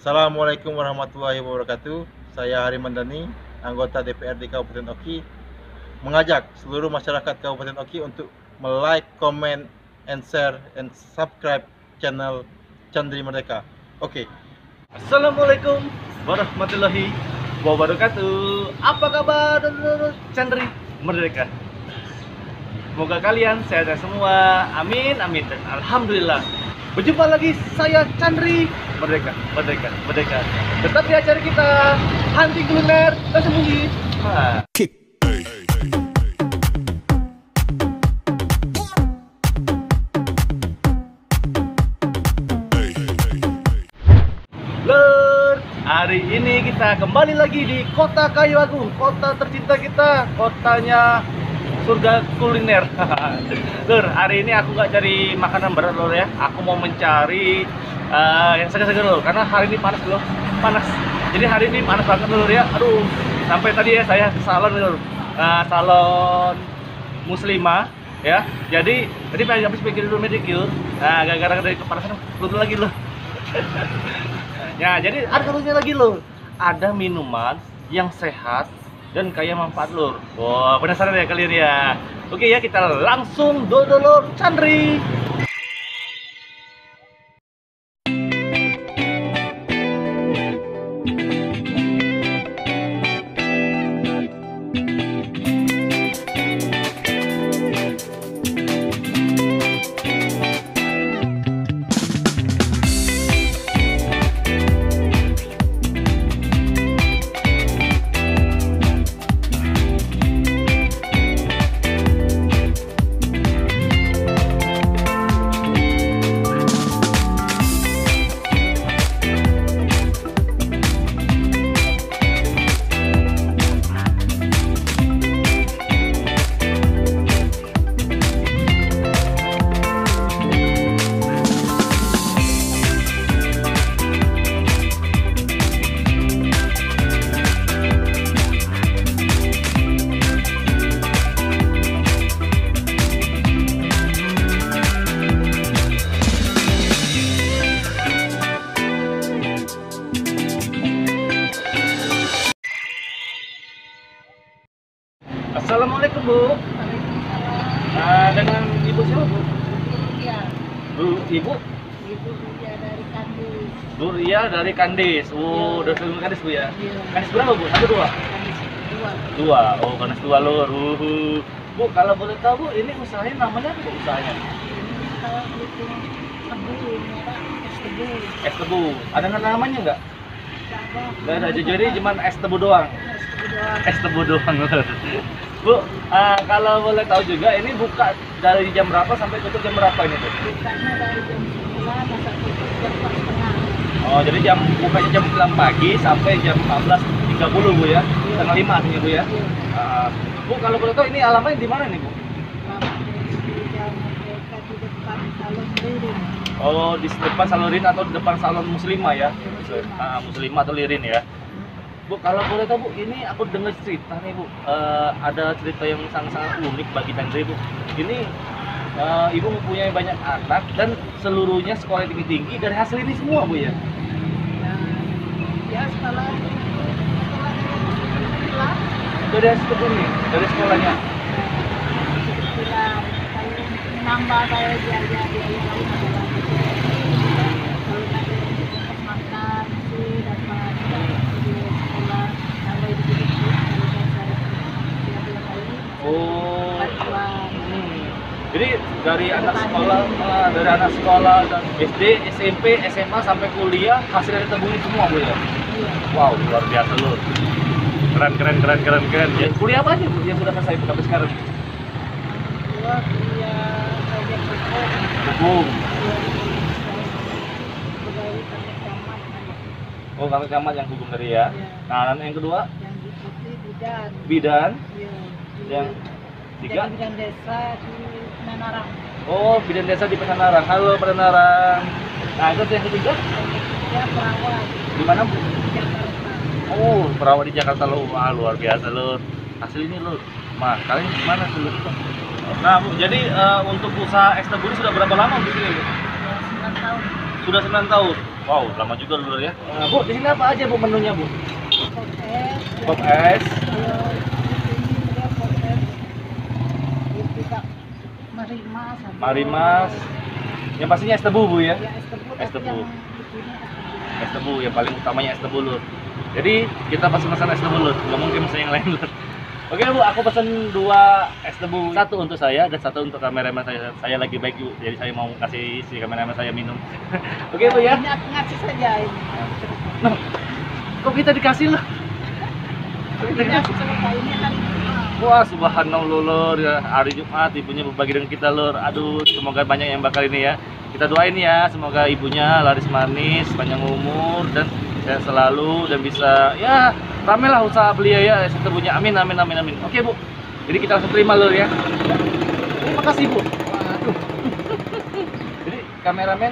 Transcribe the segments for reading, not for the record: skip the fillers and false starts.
Assalamualaikum warahmatullahi wabarakatuh. Saya Hari Mandani, anggota DPRD Kabupaten Oki, mengajak seluruh masyarakat Kabupaten Oki untuk like, comment, and share, and subscribe channel Chandri Merdeka. Oke. Assalamualaikum warahmatullahi wabarakatuh. Apa kabar Chandri Merdeka? Semoga kalian sehat semua. Amin amin dan alhamdulillah. Berjumpa lagi saya Chandri Merdeka. Tetap di acara kita Hunting Kuliner Tersembunyi. Hari ini kita kembali lagi di Kota Kayu Agung, kota tercinta kita, kotanya surga kuliner. Lur, hari ini aku nggak cari makanan berat lur ya. Aku mau mencari yang segar-segar lur, karena hari ini panas lur, panas. Jadi hari ini panas banget lur ya. Aduh, sampai tadi ya saya ke salon lur, salon muslimah ya. Jadi tadi pengen habis pikir dulu medicure. Nah, gara-gara dari kepanasan turun lagi lur. Ya, jadi ada satunya lagi lur. Ada minuman yang sehat dan kaya manfaat lur. Wah, penasaran ya kalian ya? Oke ya, kita langsung dodol lur Chandri. Assalamualaikum Bu. Dengan Ibu siapa Bu? Iya. Bu, Ibu? Ibu Ria dari Kandis. Bu Ria dari Kandis. Oh, dari Kandis Bu ya? Iya. Kandis berapa Bu? Satu dua? Kandis dua. Dua. Oh, Kandis dua lur. Bu, kalau boleh tahu Bu, ini usahanya namanya apa Bu usahanya? Ini kalau itu tebu, merah es tebu. Es tebu. Ada namanya nggak? Apa? Nggak ada. Jadi cuma es tebu doang. Es tebu doang. Es tebu doang lur. Bu, kalau boleh tahu juga ini buka dari jam berapa sampai tutup jam berapa ini Bu? Bukanya dari jam 9 sampai tutup jam 4:30. Oh, jadi bukanya jam 9 pagi sampai jam 14.30 Bu ya? Tanggal 5 artinya Bu ya? Bu, kalau boleh tahu ini alamatnya di mana nih Bu? Di Jalan Merdeka di depan Salon Lirin. Oh, di depan salon Lirin atau di depan salon muslimah ya? Muslimah. Muslimah atau Lirin ya? Bu, kalau boleh tahu Bu, ini aku dengar cerita nih Bu, ada cerita yang sangat-sangat unik bagi Chandri Bu. Ini Ibu mempunyai banyak anak dan seluruhnya sekolah tinggi-tinggi dari hasil ini semua Bu ya? Ya sekolah Dari hasil ini, dari sekolahnya? bilang kalau nambah saya biaya lain adalah kalau ada yang untuk makan sih dapat di sekolah nambah di situ kalau saya tiap kali Oh. bantuan. Jadi dari anak sekolah dan SD, SMP, SMA sampai kuliah hasilnya ditebuni semua Bu ya? Iya. Wow, luar biasa lur. Keren. Ya, kuliah apa aja Bu yang sudah selesai sampai sekarang? Kedua kuliah project Hukum. pegawai tingkat camat Oh, kami camat yang hukum tadi ya. Iya. Nah, dan yang kedua yang diikuti bidan. bidan. Iya. Yang tiga. Jadi bidan desa di Menarang. Oh, bidan desa di Penanarang. Halo Penanarang. Nah, terus yang ketiga Ya perawat di mana Bu? di Jakarta. Oh, perawat di Jakarta lo. Wah, luar biasa lur. Hasil ini lur. Nah, kalian gimana sih lur? Nah, Bu, jadi untuk usaha es tebu ini sudah berapa lama di sini, Bu? Ya, 9 tahun. Sudah 9 tahun. Wow, lama juga lur ya. Bu, di sini apa aja Bu menunya Bu? Pop es. Pop es. Kalau ini dia pop es. Itu Kak. Marimas. ada. Marimas. Yang pastinya es tebu Bu ya. Ya, es tebu. Es tapi tebu. yang di sini es tebu. Es tebu yang paling utamanya es tebu lur. Jadi kita pesan es tebu lur. Nggak mungkin pesan yang lain lur. Oke Bu, aku pesan 2 es tebu. Satu untuk saya dan satu untuk kameramen saya. Saya lagi baik Bu, jadi saya mau kasih si kameramen saya minum. Oke Bu ya. Ini aku ngasih saja ini. Nah, kok kita dikasih loh? Kok kita Ini dikasih? aku selesai ini hari Jumat. Wah, subhanallah lur ya. Hari Jumat ibunya berbagi dengan kita lur. Aduh, semoga banyak yang bakal ini ya. Kita doain ya, semoga ibunya laris manis, panjang umur dan sehat selalu dan bisa ya rame lah usaha beliau ya es tebunya. Amin amin amin amin. Oke Bu. Jadi kita langsung terima lur ya. Terima kasih Bu. Waduh. Jadi kameramen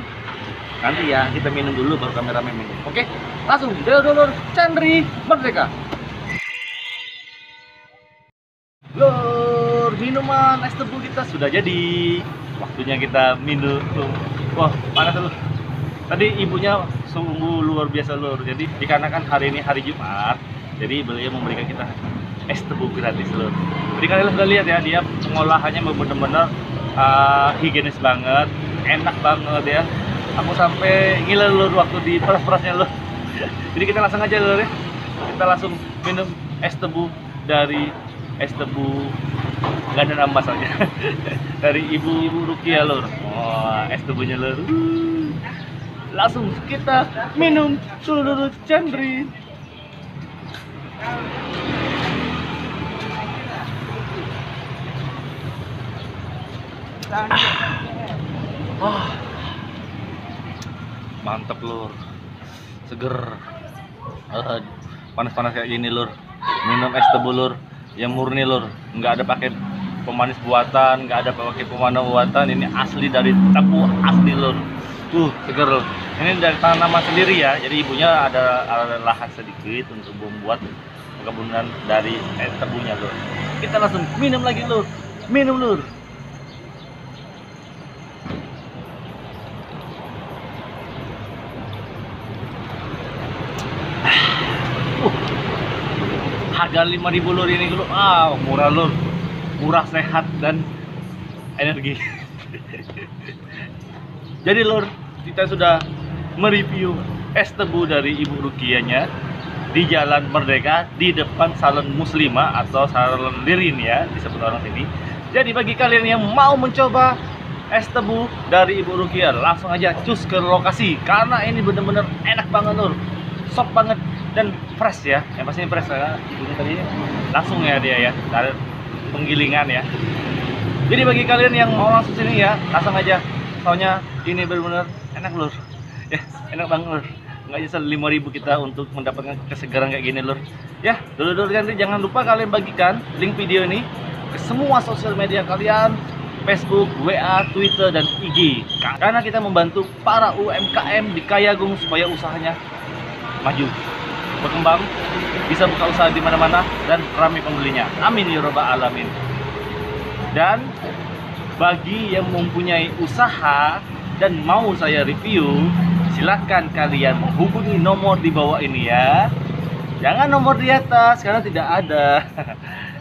nanti ya kita minum dulu baru kameramen minum. Oke? Langsung Deodolur Chandri Merdeka. Lur, minuman es tebu kita sudah jadi. Waktunya kita minum. Wah, panas lur. Tadi ibunya sungguh luar biasa lur. Jadi dikarenakan hari ini hari Jumat, jadi beliau memberikan kita es tebu gratis lur. Jadi kalian sudah lihat ya, dia pengolahannya benar-benar higienis banget, enak banget ya. Aku sampai ngiler lur waktu di peras-perasnya lur. Jadi kita langsung aja lur ya. Kita langsung minum es tebu dari es tebu nggak ada nama saja. Dari ibu Rukia lur. Wah, es tebunya lur. Langsung kita minum dulu Chandri. Wah, mantep lur, seger. Panas-panas kayak gini lur, minum es tebu lur, yang murni lur, nggak ada pakai pemanis buatan, nggak ada pakai pewarna buatan. Ini asli dari tebu asli lur. Seger lur. Ini dari tanaman sendiri ya, jadi ibunya ada lahan sedikit untuk membuat perkebunan dari es tebunya lur. Kita langsung minum lagi lur, minum lur. Harga 5.000 lur ini lur, murah lur, murah, sehat dan energi. Jadi lur, kita sudah mereview es tebu dari Ibu Rukianya di Jalan Merdeka di depan Salon Muslimah atau Salon Lirin ya disebut orang sini. Jadi bagi kalian yang mau mencoba es tebu dari Ibu Rukia, langsung aja cus ke lokasi karena ini bener-bener enak banget lur, sok banget dan fresh ya, yang pastinya fresh ya. Ibunya tadi langsung ya dia ya dari penggilingan ya. Jadi bagi kalian yang mau langsung sini ya, langsung aja, soalnya ini benar-benar enak lur ya, enak banget lur. Nggak nyesel 5.000 kita untuk mendapatkan kesegaran kayak gini lur ya. Dulu nanti jangan lupa kalian bagikan link video ini ke semua sosial media kalian, Facebook, WA, Twitter, dan IG, karena kita membantu para UMKM di Kayagung supaya usahanya maju, berkembang, bisa buka usaha di mana-mana dan ramai pembelinya. Amin ya rabbal alamin. Dan bagi yang mempunyai usaha dan mau saya review, silahkan kalian menghubungi nomor di bawah ini ya. Jangan nomor di atas karena tidak ada.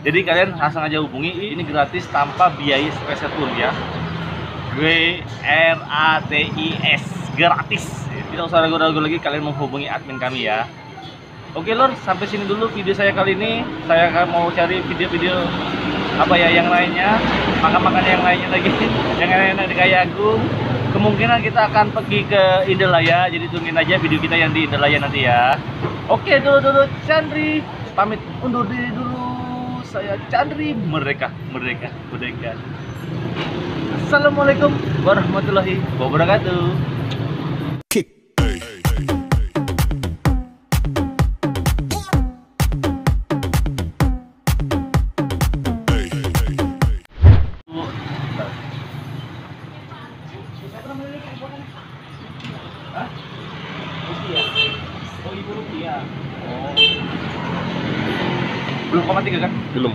Jadi kalian langsung aja hubungi, ini gratis tanpa biaya spesial pun ya. gratis, gratis. Tidak usah ragu-ragu lagi, kalian menghubungi admin kami ya. Oke lor, sampai sini dulu video saya kali ini. Saya akan mau cari video-video apa ya yang lainnya, makan-makan yang lainnya lagi, yang enak di Kayagung. Kemungkinan kita akan pergi ke Indralaya, jadi tungguin aja video kita yang di Indralaya nanti ya. Oke, dulu Chandri pamit undur diri dulu. Saya Chandri Merdeka. Assalamualaikum warahmatullahi wabarakatuh. Hah? Rukia? Oh, Ibu Rukia. Oh. Belum 0,3 kan? Belum.